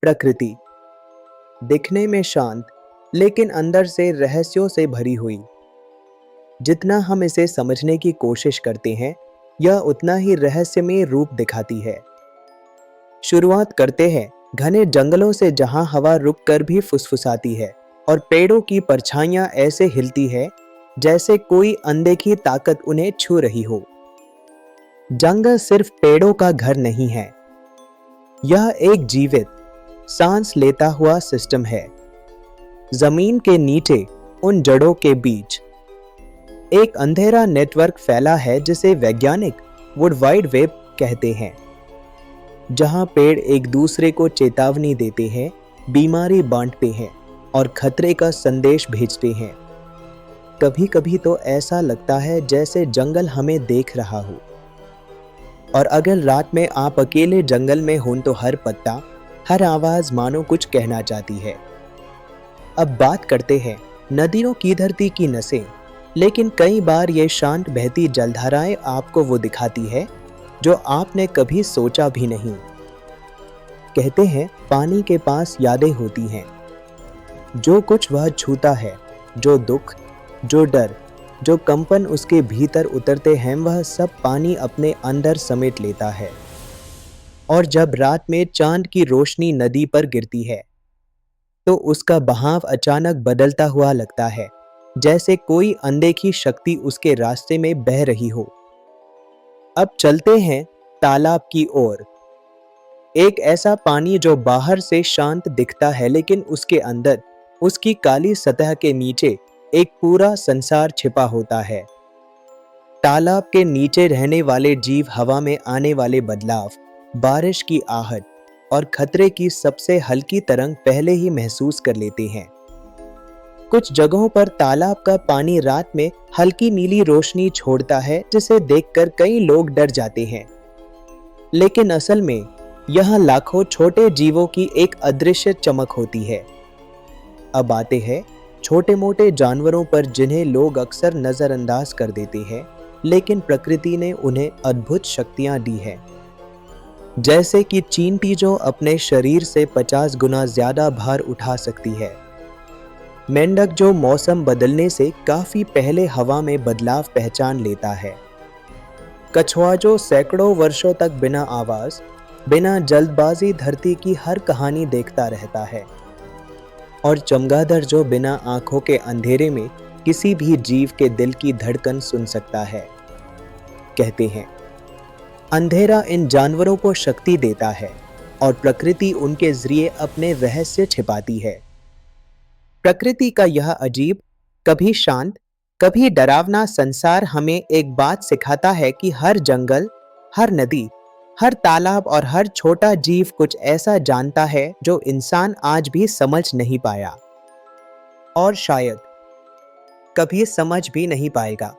प्रकृति दिखने में शांत लेकिन अंदर से रहस्यों से भरी हुई। जितना हम इसे समझने की कोशिश करते हैं, यह उतना ही रहस्यमय रूप दिखाती है। शुरुआत करते हैं घने जंगलों से, जहां हवा रुककर भी फुसफुसाती है और पेड़ों की परछाइयां ऐसे हिलती है जैसे कोई अनदेखी ताकत उन्हें छू रही हो। जंगल सिर्फ पेड़ों का घर नहीं है, यह एक जीवित, सांस लेता हुआ सिस्टम है। जमीन के नीचे उन जड़ों के बीच एक अंधेरा नेटवर्क फैला है जिसे वैज्ञानिक वुड वाइड वेब कहते हैं, जहां पेड़ एक दूसरे को चेतावनी देते हैं, बीमारी बांटते हैं और खतरे का संदेश भेजते हैं। कभी कभी तो ऐसा लगता है जैसे जंगल हमें देख रहा हो। और अगर रात में आप अकेले जंगल में हो तो हर पत्ता, हर आवाज मानो कुछ कहना चाहती है। अब बात करते हैं नदियों की धरती की नसें, लेकिन कई बार ये शांत बहती जलधाराएं आपको वो दिखाती है जो आपने कभी सोचा भी नहीं। कहते हैं पानी के पास यादें होती हैं, जो कुछ वह छूता है, जो दुख, जो डर, जो कंपन उसके भीतर उतरते हैं, वह सब पानी अपने अंदर समेट लेता है। और जब रात में चांद की रोशनी नदी पर गिरती है तो उसका बहाव अचानक बदलता हुआ लगता है, जैसे कोई अनदेखी शक्ति उसके रास्ते में बह रही हो। अब चलते हैं तालाब की ओर। एक ऐसा पानी जो बाहर से शांत दिखता है, लेकिन उसके अंदर, उसकी काली सतह के नीचे एक पूरा संसार छिपा होता है। तालाब के नीचे रहने वाले जीव हवा में आने वाले बदलाव, बारिश की आहट और खतरे की सबसे हल्की तरंग पहले ही महसूस कर लेते हैं। कुछ जगहों पर तालाब का पानी रात में हल्की नीली रोशनी छोड़ता है, जिसे देखकर कई लोग डर जाते हैं। लेकिन असल में यह लाखों छोटे जीवों की एक अदृश्य चमक होती है। अब आते हैं छोटे मोटे जानवरों पर, जिन्हें लोग अक्सर नजरअंदाज कर देते हैं, लेकिन प्रकृति ने उन्हें अद्भुत शक्तियां दी हैं। जैसे कि चींटी जो अपने शरीर से 50 गुना ज्यादा भार उठा सकती है, मेंढक जो मौसम बदलने से काफी पहले हवा में बदलाव पहचान लेता है, कछुआ जो सैकड़ों वर्षों तक बिना आवाज, बिना जल्दबाजी धरती की हर कहानी देखता रहता है, और चमगादड़ जो बिना आंखों के अंधेरे में किसी भी जीव के दिल की धड़कन सुन सकता है। कहते हैं अंधेरा इन जानवरों को शक्ति देता है और प्रकृति उनके जरिए अपने रहस्य छिपाती है। प्रकृति का यह अजीब, कभी शांत, कभी डरावना संसार हमें एक बात सिखाता है कि हर जंगल, हर नदी, हर तालाब और हर छोटा जीव कुछ ऐसा जानता है जो इंसान आज भी समझ नहीं पाया, और शायद कभी समझ भी नहीं पाएगा।